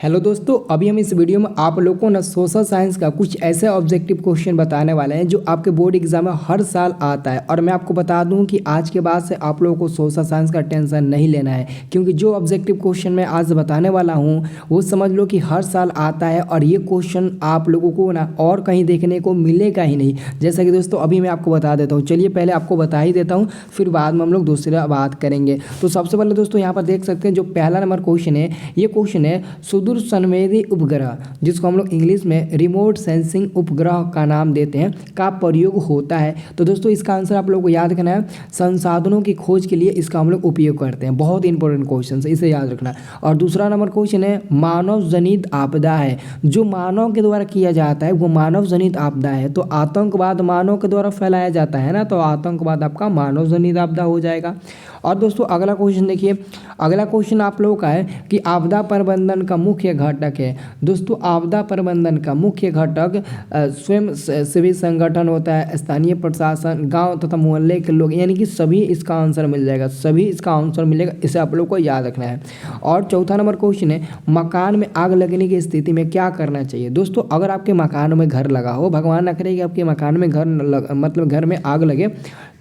Hello दोस्तों, अभी हम इस वीडियो में आप लोगों को ना सोशल साइंस का कुछ ऐसे ऑब्जेक्टिव क्वेश्चन बताने वाले हैं जो आपके बोर्ड एग्जाम में हर साल आता है। और मैं आपको बता दूं कि आज के बाद से आप लोगों को सोशल साइंस का टेंशन नहीं लेना है, क्योंकि जो ऑब्जेक्टिव क्वेश्चन मैं आज बताने वाला हूं वो समझ लो कि हर साल आता है और ये क्वेश्चन आप लोगों को ना और कहीं देखने को मिलेगा ही नहीं। जैसा कि दोस्तों अभी मैं आपको बता देता हूँ, चलिए पहले आपको बता ही देता हूँ, फिर बाद में हम लोग दूसरा बात करेंगे। तो सबसे पहले दोस्तों यहाँ पर देख सकते हैं जो पहला नंबर क्वेश्चन है, ये क्वेश्चन है सुदूर संवेदी उपग्रह, जिसको हम लोग इंग्लिश में रिमोट सेंसिंग उपग्रह का नाम देते हैं, का प्रयोग होता है। तो दोस्तों इसका आंसर आप लोगों को याद रखना है, संसाधनों की खोज के लिए इसका हम लोग उपयोग करते हैं। बहुत इंपॉर्टेंट क्वेश्चन है, इसे याद रखना। और दूसरा नंबर क्वेश्चन है मानव जनित आपदा है, जो मानव के द्वारा किया जाता है वो मानव जनित आपदा है। तो आतंकवाद मानव के द्वारा फैलाया जाता है ना, तो आतंकवाद आपका मानव जनित आपदा हो जाएगा। और दोस्तों अगला क्वेश्चन देखिए, अगला क्वेश्चन आप लोगों का है कि आपदा प्रबंधन का मुख्य घटक है। दोस्तों आपदा प्रबंधन का मुख्य घटक स्वयं सेवी संगठन होता है, स्थानीय प्रशासन, गांव तथा मोहल्ले के लोग, यानी कि सभी इसका आंसर मिल जाएगा, सभी इसका आंसर मिलेगा, इसे आप लोग को याद रखना है। और चौथा नंबर क्वेश्चन है मकान में आग लगने की स्थिति में क्या करना चाहिए। दोस्तों अगर आपके मकान में घर लगा हो, भगवान न करे कि आपके मकान में मतलब घर में आग लगे,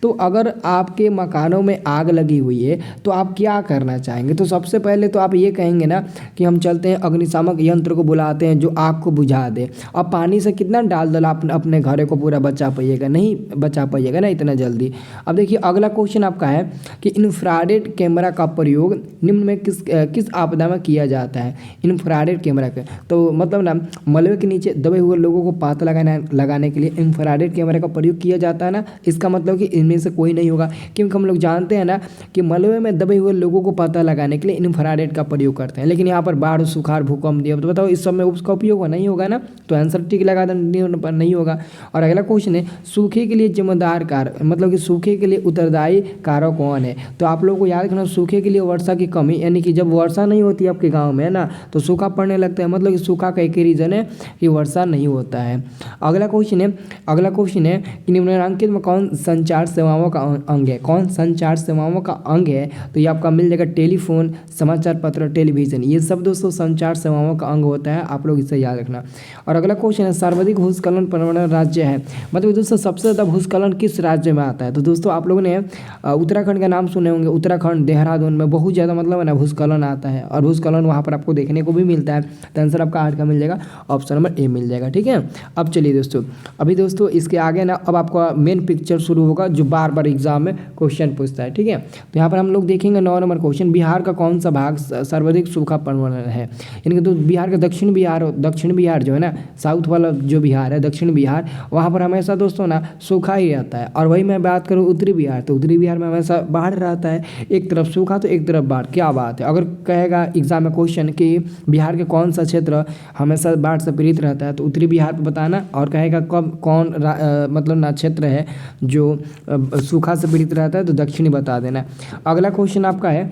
तो अगर आपके मकानों में आग लगी हुई है तो आप क्या करना चाहेंगे। तो सबसे पहले तो आप ये कहेंगे ना कि हम चलते हैं अग्निशामक यंत्र को बुलाते हैं जो आग को बुझा दे। अब पानी से कितना डाल दल आप अपने घर को पूरा बचा पाइएगा, नहीं बचा पाइएगा ना इतना जल्दी। अब देखिए अगला क्वेश्चन आपका है कि इंफ्रारेड कैमरा का प्रयोग निम्न में किस आपदा में किया जाता है। इंफ्रारेड कैमरा का तो मतलब ना मलबे के नीचे दबे हुए लोगों को पता लगाने के लिए इंफ्रारेड कैमरा का प्रयोग किया जाता है ना। इसका मतलब कि में से कोई नहीं होगा, क्योंकि हम लोग जानते हैं ना कि मलबे में दबे हुए लोगों को पता लगाने के लिए इंफ्रारेड का प्रयोग करते हैं। लेकिन यहाँ पर बाढ़, सुखाड़, भूकंप दिया तो बताओ इस सब में उसका उपयोग नहीं होगा ना, तो आंसर टिक लगा नहीं होगा। और अगला क्वेश्चन है सूखे के लिए जिम्मेदार कार, मतलब कि सूखे के लिए उत्तरदायी कारक कौन है। तो आप लोगों को याद रखना, सूखे के लिए वर्षा की कमी, यानी कि जब वर्षा नहीं होती आपके गाँव में ना तो सूखा पड़ने लगता है, मतलब कि सूखा का एक ही रीजन है कि वर्षा नहीं होता है। अगला क्वेश्चन है कि निम्नलिखित में कौन संचार सेवाओं का अंग है। कौन संचार सेवाओं का अंग है, तो ये आपका मिल जाएगा टेलीफोन, समाचार पत्र, टेलीविजन, ये सब दोस्तों संचार सेवाओं का अंग होता है, आप लोग इसे याद रखना। और अगला क्वेश्चन है सर्वाधिक भूस्खलन प्रवण राज्य है, मतलब दोस्तों सबसे ज़्यादा भूस्खलन किस राज्य में आता है। तो दोस्तों आप लोगों ने उत्तराखंड का नाम सुने होंगे, उत्तराखंड देहरादून में बहुत ज़्यादा मतलब है ना भूस्खलन आता है, और भूस्खलन वहाँ पर आपको देखने को भी मिलता है। तो आंसर आपका 8 का मिल जाएगा, ऑप्शन नंबर ए मिल जाएगा। ठीक है, अब चलिए दोस्तों, अभी दोस्तों इसके आगे ना अब आपका मेन पिक्चर शुरू होगा जो बार बार एग्जाम में क्वेश्चन पूछता है। ठीक है, तो यहाँ पर हम लोग देखेंगे 9 नंबर क्वेश्चन, बिहार का कौन सा भाग सर्वाधिक सूखा प्रवण है। यानी कि तो बिहार का दक्षिण बिहार जो है ना, साउथ वाला जो बिहार है, दक्षिण बिहार, वहाँ पर हमेशा दोस्तों ना सूखा ही रहता है। और वही मैं बात करूँ उत्तरी बिहार, तो उत्तरी बिहार में हमेशा बाढ़ रहता है, एक तरफ सूखा तो एक तरफ बाढ़। क्या बात है, अगर कहेगा एग्जाम में क्वेश्चन कि बिहार के कौन सा क्षेत्र हमेशा बाढ़ से पीड़ित रहता है, तो उत्तरी बिहार पर बताना, और कहेगा कब कौन मतलब ना क्षेत्र है जो सूखा से पीड़ित रहता है, तो दक्षिणी बता देना। अगला क्वेश्चन आपका है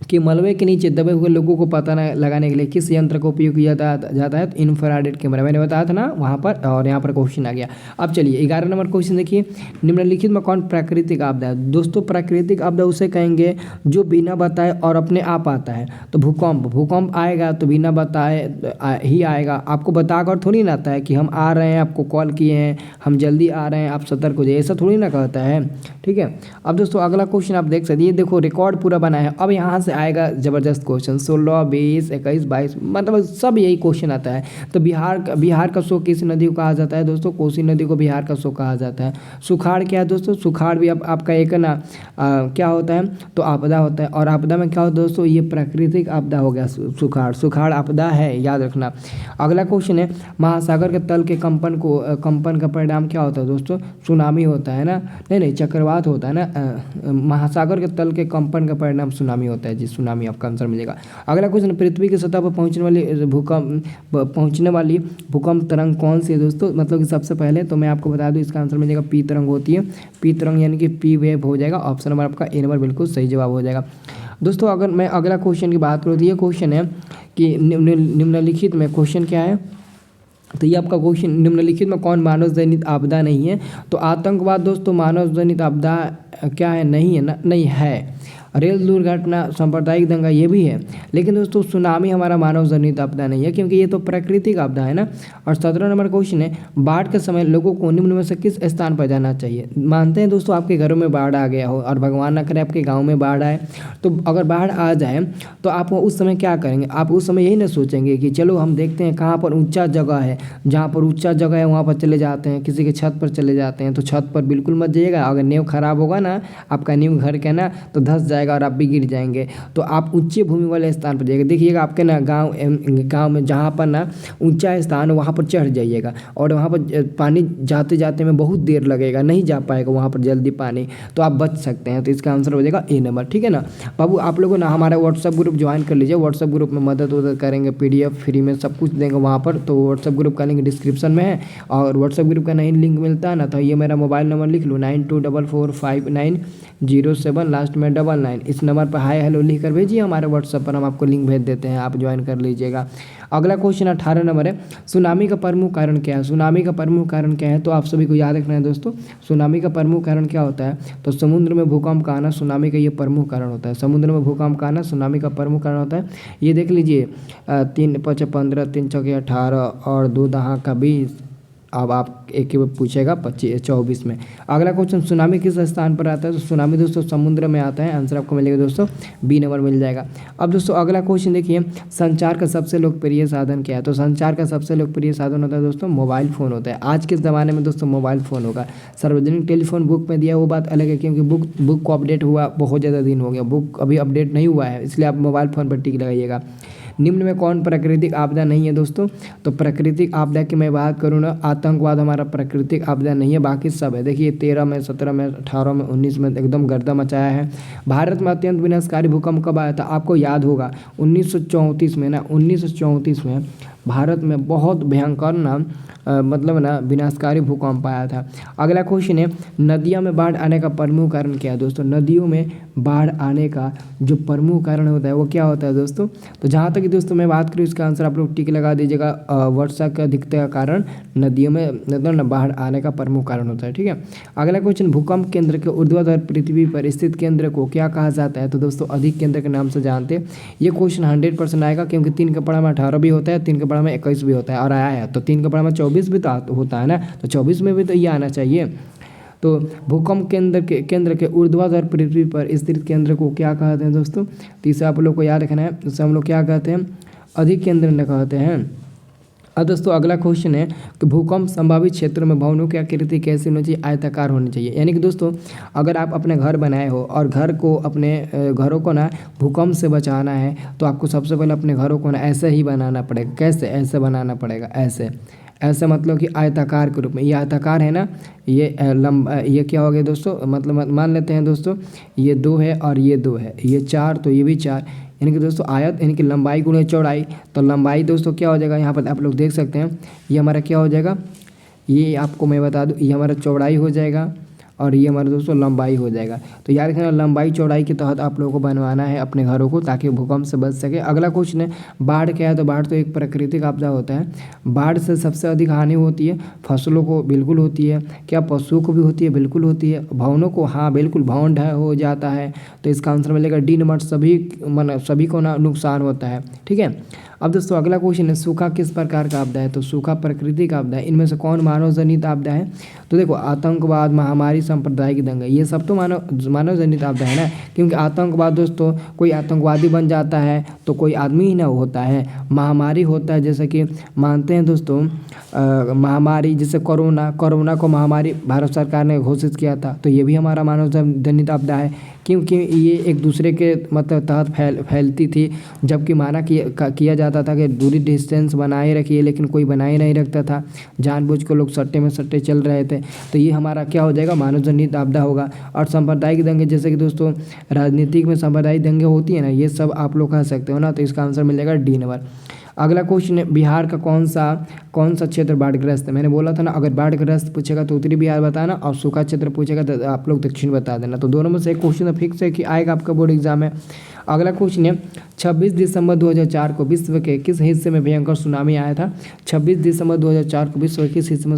कि मलबे के नीचे दबे हुए लोगों को पता लगाने के लिए किस यंत्र का उपयोग किया जाता है। तो इंफ्रारेड कैमरा, मैंने बताया था ना वहाँ पर, और यहाँ पर क्वेश्चन आ गया। अब चलिए 11 नंबर क्वेश्चन देखिए, निम्नलिखित में कौन प्राकृतिक आपदा है। दोस्तों प्राकृतिक आपदा उसे कहेंगे जो बिना बताए और अपने आप आता है। तो भूकंप आएगा तो बिना बताए ही आएगा, आपको बताकर थोड़ी ना आता है कि हम आ रहे हैं, आपको कॉल किए हैं, हम जल्दी आ रहे हैं, आप सतर्क हो जाइए, ऐसा थोड़ी ना कहता है। ठीक है, अब दोस्तों अगला क्वेश्चन आप देख सकते हैं, ये देखो रिकॉर्ड पूरा बना है। अब यहाँ से आएगा जबरदस्त क्वेश्चन, 16, 20, 21, 22, मतलब सब यही क्वेश्चन आता है। तो बिहार का शोक किस नदी को कहा जाता है। दोस्तों कोसी नदी को बिहार का शोक कहा जाता है। सुखाड़ क्या है दोस्तों, सुखाड़ भी आपका एक ना क्या होता है, तो आपदा होता है। और आपदा में क्या होता है दोस्तों, ये प्राकृतिक आपदा हो गया, सुखाड़ आपदा है, याद रखना। अगला क्वेश्चन है महासागर के तल के कंपन का परिणाम क्या होता है। दोस्तों सुनामी होता है ना, नहीं चक्रवात होता है ना, महासागर के तल के कंपन का परिणाम सुनामी होता है जी, सुनामी आपका आंसर मिलेगा। अगला क्वेश्चन, पृथ्वी की सतह पर पहुंचने वाली भूकंप तरंग कौन सी है। दोस्तों मतलब कि सबसे पहले तो मैं आपको बता दूं इसका आंसर मिलेगा पी तरंग होती है, पी तरंग यानी कि पी वेव हो जाएगा। ऑप्शन नंबर आपका ए नंबर बिल्कुल सही जवाब हो जाएगा। दोस्तों अगर मैं अगला क्वेश्चन की बात करूँ तो ये क्वेश्चन है कि निम्नलिखित में क्वेश्चन क्या है, तो ये आपका क्वेश्चन निम्नलिखित में कौन मानव जनित आपदा नहीं है। तो आतंकवाद दोस्तों मानव जनित आपदा क्या है, नहीं है ना, नहीं है। रेल दुर्घटना, सांप्रदायिक दंगा ये भी है। लेकिन दोस्तों सुनामी हमारा मानव जनित आपदा नहीं है, क्योंकि ये तो प्राकृतिक आपदा है ना। और 17 नंबर क्वेश्चन है, बाढ़ के समय लोगों को निम्न में से किस स्थान पर जाना चाहिए। मानते हैं दोस्तों आपके घरों में बाढ़ आ गया हो और भगवान ना करे आपके गाँव में बाढ़ आए, तो अगर बाढ़ आ जाए तो आप उस समय क्या करेंगे। आप उस समय यही ना सोचेंगे कि चलो हम देखते हैं कहाँ पर ऊंचा जगह है, जहाँ पर ऊंचा जगह है वहाँ पर चले जाते हैं, किसी के छत पर चले जाते हैं। तो छत पर बिल्कुल मत जाइएगा, अगर नींव खराब होगा ना आपका नींव घर का ना तो धंस जाएगा और आप भी गिर जाएंगे। तो आप ऊंची भूमि वाले स्थान पर जाइएगा। देखिएगा आपके ना गाँव में जहाँ पर ना ऊंचा स्थान है वहाँ पर चढ़ जाइएगा, और वहाँ पर पानी जाते जाते में बहुत देर लगेगा, नहीं जा पाएगा वहाँ पर जल्दी पानी, तो आप बच सकते हैं। तो इसका आंसर हो जाएगा ए नंबर, ठीक है ना। बाबू आप लोगों ना हमारा व्हाट्सअप ग्रुप ज्वाइन कर लीजिए, व्हाट्सअप ग्रुप में मदद करेंगे, PDF फ्री में सब कुछ देंगे वहाँ पर। तो व्हाट्सअप ग्रुप का लिंक डिस्क्रिप्शन में है, और व्हाट्सअप ग्रुप का नहीं लिंक मिलता है ना तो ये मेरा मोबाइल नंबर लिख लो 92445907 लास्ट में 99। इस नंबर पर हाय हेलो लिख कर भेजिए हमारे व्हाट्सअप पर, हम आपको लिंक भेज देते हैं, आप ज्वाइन कर लीजिएगा। अगला क्वेश्चन 18 नंबर है, सुनामी का प्रमुख कारण क्या है। सुनामी का प्रमुख कारण क्या है, तो आप सभी को याद रखना है दोस्तों। सुनामी का प्रमुख कारण क्या होता है, तो समुद्र में भूकंप का आना सुनामी का ये प्रमुख कारण होता है। समुद्र में भूकंप का आना सुनामी का प्रमुख कारण होता है। ये देख लीजिए 3 5 15 3 चौके 18 और 2 दहाँ का 20। अब आप एक पूछेगा 24 में। अगला क्वेश्चन, सुनामी किस स्थान पर आता है, तो सुनामी दोस्तों समुद्र में आता है। आंसर आपको मिलेगा दोस्तों बी नंबर मिल जाएगा। अब दोस्तों अगला क्वेश्चन देखिए, संचार का सबसे लोकप्रिय साधन क्या है। तो संचार का सबसे लोकप्रिय साधन होता है दोस्तों मोबाइल फ़ोन होता है। आज के ज़माने में दोस्तों मोबाइल फ़ोन होगा। सार्वजनिक टेलीफोन बुक में दिया वो बात अलग है, क्योंकि बुक को अपडेट हुआ बहुत ज़्यादा दिन हो गया, बुक अभी अपडेट नहीं हुआ है, इसलिए आप मोबाइल फ़ोन पर टिक लगाइएगा। निम्न में कौन प्राकृतिक आपदा नहीं है दोस्तों, तो प्राकृतिक आपदा की मैं बात करूँ ना, आतंकवाद हमारा प्राकृतिक आपदा नहीं है, बाकी सब है। देखिए 13 में 17 में 18 में 19 में एकदम गर्दा मचाया है। भारत में अत्यंत विनाशकारी भूकंप कब आया था, आपको याद होगा 1934 में ना, 1934 में भारत में बहुत भयंकर ना मतलब ना विनाशकारी भूकंप आया था। अगला क्वेश्चन है, नदियों में बाढ़ आने का प्रमुख कारण क्या है दोस्तों। नदियों में बाढ़ आने का जो प्रमुख कारण होता है वो क्या होता है दोस्तों, तो जहाँ तक दोस्तों मैं बात करूँ इसका आंसर आप लोग टिक लगा दीजिएगा। वर्षा का अधिकता का कारण नदियों में मतलब ना बाढ़ आने का प्रमुख कारण होता है, ठीक है। अगला क्वेश्चन, भूकंप केंद्र के ऊर्ध्वाधर पृथ्वी पर स्थित केंद्र को क्या कहा जाता है, तो दोस्तों अधिक केंद्र के नाम से जानते हैं। ये क्वेश्चन 100% आएगा, क्योंकि 3 के पढ़ा में 18 भी होता है, 3 के पढ़ा में 21 भी होता है और आया है। तो 3 के पढ़ा में 24 भी तो होता है ना, तो 24 में भी तो ये आना चाहिए। तो भूकंप केंद्र के ऊर्ध्वाधर पृथ्वी पर स्थित केंद्र को क्या कहते हैं दोस्तों, तीसरा आप लोग को याद रखना है। उसे हम लोग क्या कहते हैं, अधिक केंद्र न कहते हैं। अब दोस्तों अगला क्वेश्चन है कि भूकंप संभावित क्षेत्रों में भवनों की आकृति कैसी होनी चाहिए, आयताकार होनी चाहिए। यानी कि दोस्तों अगर आप अपने घर बनाए हो और घर को अपने घरों को ना भूकंप से बचाना है, तो आपको सबसे पहले अपने घरों को ना ऐसे ही बनाना पड़ेगा। कैसे, ऐसे बनाना पड़ेगा, ऐसे ऐसे मतलब कि आयताकार के रूप में। ये आयताकार है ना, ये लंबा, ये क्या हो गया दोस्तों, मतलब मान लेते हैं दोस्तों ये 2 है और ये 2 है, ये 4, तो ये भी 4। यानी कि दोस्तों आयत यानी कि लंबाई गुणे चौड़ाई, तो लंबाई दोस्तों क्या हो जाएगा, यहाँ पर आप लोग देख सकते हैं ये हमारा क्या हो जाएगा, ये आपको मैं बता दूँ, ये हमारा चौड़ाई हो जाएगा और ये हमारा दोस्तों लंबाई हो जाएगा। तो याद रखना लंबाई चौड़ाई के तहत आप लोगों को बनवाना है अपने घरों को, ताकि भूकंप से बच सके। अगला क्वेश्चन है, बाढ़ क्या है, तो बाढ़ तो एक प्राकृतिक आपदा होता है। बाढ़ से सबसे अधिक हानि होती है फसलों को, बिल्कुल होती है। क्या पशुओं को भी होती है, बिल्कुल होती है। भवनों को, हाँ बिल्कुल, भवन ढह हो जाता है। तो इसका आंसर मिलेगा डी नंबर, सभी को ना नुकसान होता है, ठीक है। अब दोस्तों अगला क्वेश्चन है, सूखा किस प्रकार का आपदा है, तो सूखा प्राकृतिक आपदा है। इनमें से कौन मानव जनित आपदा है, तो देखो आतंकवाद, महामारी, सांप्रदायिक दंगा, ये सब तो मानव जनित आपदा है ना। क्योंकि आतंकवाद दोस्तों कोई आतंकवादी बन जाता है तो कोई आदमी ही ना होता है। महामारी होता है, जैसे कि मानते हैं दोस्तों महामारी, जैसे कोरोना को महामारी भारत सरकार ने घोषित किया था, तो ये भी हमारा मानव जनित आपदा है। क्योंकि ये एक दूसरे के मतलब तहत फैलती थी, जबकि माना किया जाता था कि दूरी डिस्टेंस बनाए रखिए, लेकिन कोई बनाए नहीं रखता था, जानबूझ के लोग सट्टे में सट्टे चल रहे थे। तो ये हमारा क्या हो जाएगा, मानव जनित आपदा होगा। और सांप्रदायिक दंगे, जैसे कि दोस्तों राजनीतिक में सांप्रदायिक दंगे होती है ना, ये सब आप लोग कह सकते हो ना, तो इसका आंसर मिलेगा डी नंबर। अगला क्वेश्चन है, बिहार का कौन सा क्षेत्र बाढ़ग्रस्त है। मैंने बोला था ना, अगर बाढ़ग्रस्त पूछेगा तो उत्तरी बिहार बताना, और सूखा क्षेत्र पूछेगा तो आप लोग दक्षिण बता देना। तो दोनों में से एक क्वेश्चन फिक्स है कि आएगा आपका बोर्ड एग्जाम में। अगला क्वेश्चन है, 26 दिसंबर 2004 को विश्व के किस हिस्से में भयंकर सुनामी आया था। 26 दिसंबर 2004 को विश्व के किस हिस्से में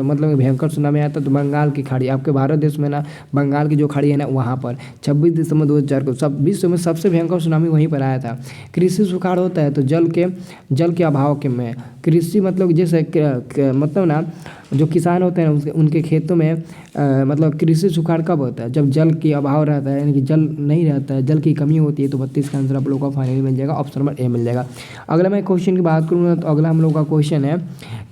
मतलब भयंकर सुनामी आया था। तो बंगाल की खाड़ी, आपके भारत देश में ना बंगाल की जो खाड़ी है ना वहाँ पर 26 दिसंबर 2004 को सब विश्व में सबसे भयंकर सुनामी वहीं पर आया था। कृषि सुखाड़ होता है तो जल के अभाव के में, कृषि मतलब जैसे मतलब ना जो किसान होते हैं उनके खेतों में मतलब कृषि सुखाड़ कब होता है, जब जल की अभाव रहता है, यानी कि जल नहीं रहता है, जल की कमी होती है। तो 32 का आंसर आप लोगों को फाइनली मिल जाएगा, ऑप्शन नंबर ए मिल जाएगा। अगला मैं क्वेश्चन की बात करूँगा तो अगला हम लोग का क्वेश्चन है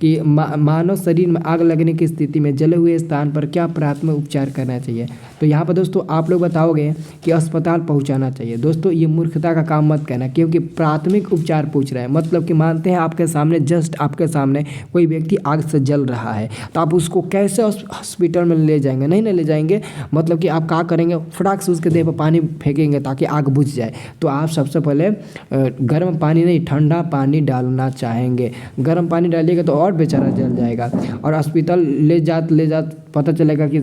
कि मानव शरीर में आग लगने की स्थिति में जले हुए स्थान पर क्या प्राथमिक उपचार करना चाहिए। तो यहाँ पर दोस्तों आप लोग बताओगे कि अस्पताल पहुँचाना चाहिए। दोस्तों ये मूर्खता का काम मत करना, क्योंकि प्राथमिक उपचार पूछ रहा है, मतलब कि मानते हैं आपके सामने जस्ट आपके सामने कोई व्यक्ति आग से जल रहा है, तो आप उसको कैसे हॉस्पिटल में ले जाएंगे, नहीं ले जाएंगे। मतलब कि आप क्या करेंगे, फटाक से उसके देह पर पानी फेंकेंगे ताकि आग बुझ जाए। तो आप सबसे पहले गर्म पानी नहीं ठंडा पानी डालना चाहेंगे। गर्म पानी डालिएगा तो और बेचारा जल जाएगा, और हॉस्पिटल ले जात पता चलेगा कि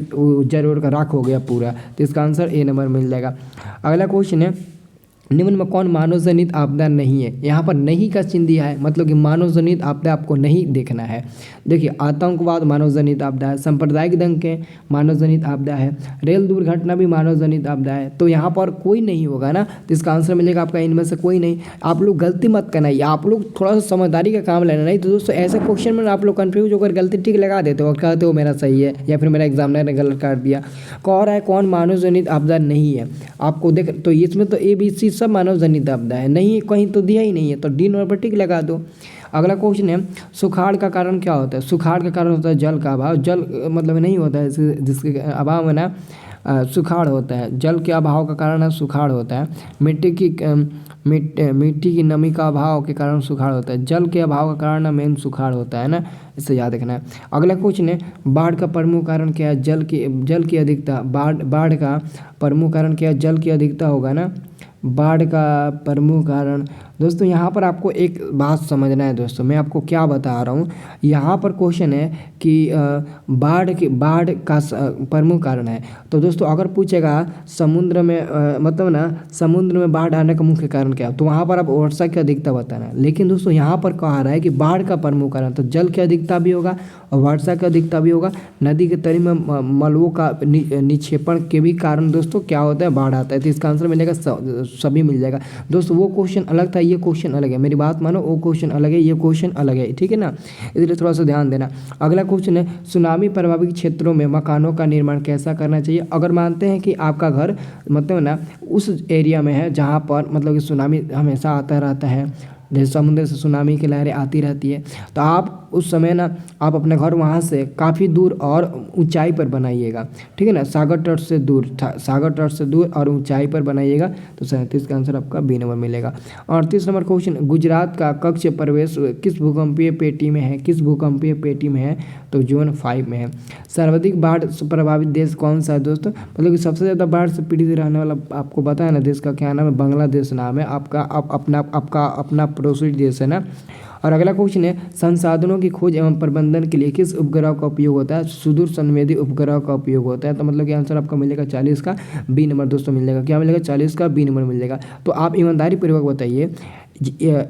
जल उड़ का राख हो गया पूरा। तो इसका आंसर ए नंबर मिल जाएगा। अगला क्वेश्चन है, निम्न में कौन मानव जनित आपदा नहीं है। यहाँ पर नहीं का चिन्ह दिया है, मतलब कि मानव जनित आपदा आपको नहीं देखना है। देखिए आतंकवाद मानव जनित आपदा है, सांप्रदायिक दंगे मानव जनित आपदा है, रेल दुर्घटना भी मानव जनित आपदा है। तो यहाँ पर कोई नहीं होगा ना, तो इसका आंसर मिलेगा आपका इनमें से कोई नहीं। आप लोग गलती मत करना, आप लोग थोड़ा सा समझदारी का काम लेना। नहीं तो दोस्तों ऐसे क्वेश्चन में आप लोग कन्फ्यूज होकर गलती टिक लगा देते हो और कहते हो मेरा सही है, या फिर मेरा एग्जामिनर ने गलत काट दिया। कह रहा है कौन मानव जनित आपदा नहीं है, आपको देख तो इसमें तो ABC सब मानव जनित आपदा है, नहीं कहीं तो दिया ही नहीं है, तो डी नंबर पर टिक लगा दो। अगला क्वेश्चन है, सुखाड़ का कारण क्या होता है। सुखाड़ का कारण होता है जल का अभाव। जल मतलब नहीं होता है जिसके अभाव में ना सुखाड़ होता है। जल के अभाव का कारण है सुखाड़ होता है। मिट्टी की नमी का अभाव के कारण सुखाड़ होता है। जल के अभाव का कारण मेन सुखाड़ होता है ना, इससे याद रखना है। अगला क्वेश्चन है, बाढ़ का प्रमुख कारण क्या है। जल की अधिकता। बाढ़ का प्रमुख कारण क्या है, जल की अधिकता होगा ना। बाढ़ का प्रमुख कारण दोस्तों यहाँ पर आपको एक बात समझना है दोस्तों, मैं आपको क्या बता रहा हूँ। यहाँ पर क्वेश्चन है कि बाढ़ का प्रमुख कारण है। तो दोस्तों अगर पूछेगा समुद्र में मतलब ना समुद्र में बाढ़ आने का मुख्य कारण क्या है, तो वहाँ पर आप वर्षा की अधिकता बताना है। लेकिन दोस्तों यहाँ पर कहा रहा है कि बाढ़ का प्रमुख कारण, तो जल की अधिकता भी होगा और वर्षा की अधिकता भी होगा। नदी के तरी में मलबों का निक्षेपण के भी कारण दोस्तों क्या होता है, बाढ़ आता है। तो इसका आंसर मिलेगा सभी मिल जाएगा। दोस्तों वो क्वेश्चन अलग था, ये क्वेश्चन अलग है, मेरी बात मानो। वो क्वेश्चन अलग है, ये क्वेश्चन अलग है, ठीक है ना, इसलिए थोड़ा सा ध्यान देना। अगला क्वेश्चन है, सुनामी प्रभावित क्षेत्रों में मकानों का निर्माण कैसा करना चाहिए। अगर मानते हैं कि आपका घर मतलब ना उस एरिया में है जहाँ पर मतलब कि सुनामी हमेशा आता रहता है, जैसे समुद्र से सुनामी की लहरें आती रहती है, तो आप उस समय ना आप अपने घर वहाँ से काफ़ी दूर और ऊंचाई पर बनाइएगा, ठीक है ना। सागर तट से दूर और ऊंचाई पर बनाइएगा। तो 37 का आंसर आपका बी नंबर मिलेगा। 38 नंबर क्वेश्चन, गुजरात का कक्ष प्रवेश किस भूकंपीय पेटी में है। तो जोन 5 में है। सर्वाधिक बाढ़ प्रभावित देश कौन सा है दोस्तों, मतलब कि सबसे ज़्यादा बाढ़ से पीड़ित रहने वाला आपको पता है ना देश का क्या नाम है, बांग्लादेश नाम है आपका। अपना पड़ोसी देश है ना। और अगला क्वेश्चन है, संसाधनों की खोज एवं प्रबंधन के लिए किस उपग्रह का उपयोग होता है। सुदूर संवेदी उपग्रह का उपयोग होता है। तो मतलब कि आंसर आपका मिलेगा 40 का बी नंबर दोस्तों मिल जाएगा। क्या मिलेगा, 40 का बी नंबर मिल जाएगा। तो आप ईमानदारी पूर्वक बताइए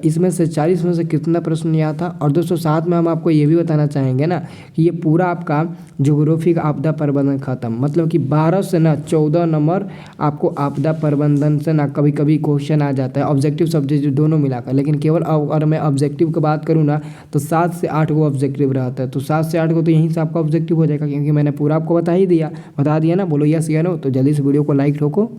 इसमें से 40 में से कितना प्रश्न याद था। और दोस्तों साथ में हम आपको ये भी बताना चाहेंगे ना कि ये पूरा आपका ज्योग्राफिक आपदा प्रबंधन खत्म, मतलब कि 12 से ना 14 नंबर आपको आपदा प्रबंधन से ना कभी कभी क्वेश्चन आ जाता है, ऑब्जेक्टिव सब्जेक्ट दोनों मिलाकर। लेकिन केवल अगर मैं ऑब्जेक्टिव की बात करूँ ना तो 7 से 8 को ऑब्जेक्टिव रहता है। तो 7 से 8 को तो यहीं से आपका ऑब्जेक्टिव हो जाएगा, क्योंकि मैंने पूरा आपको बता दिया ना। बोलो यस या नो। तो जल्दी से वीडियो को लाइक ठोको।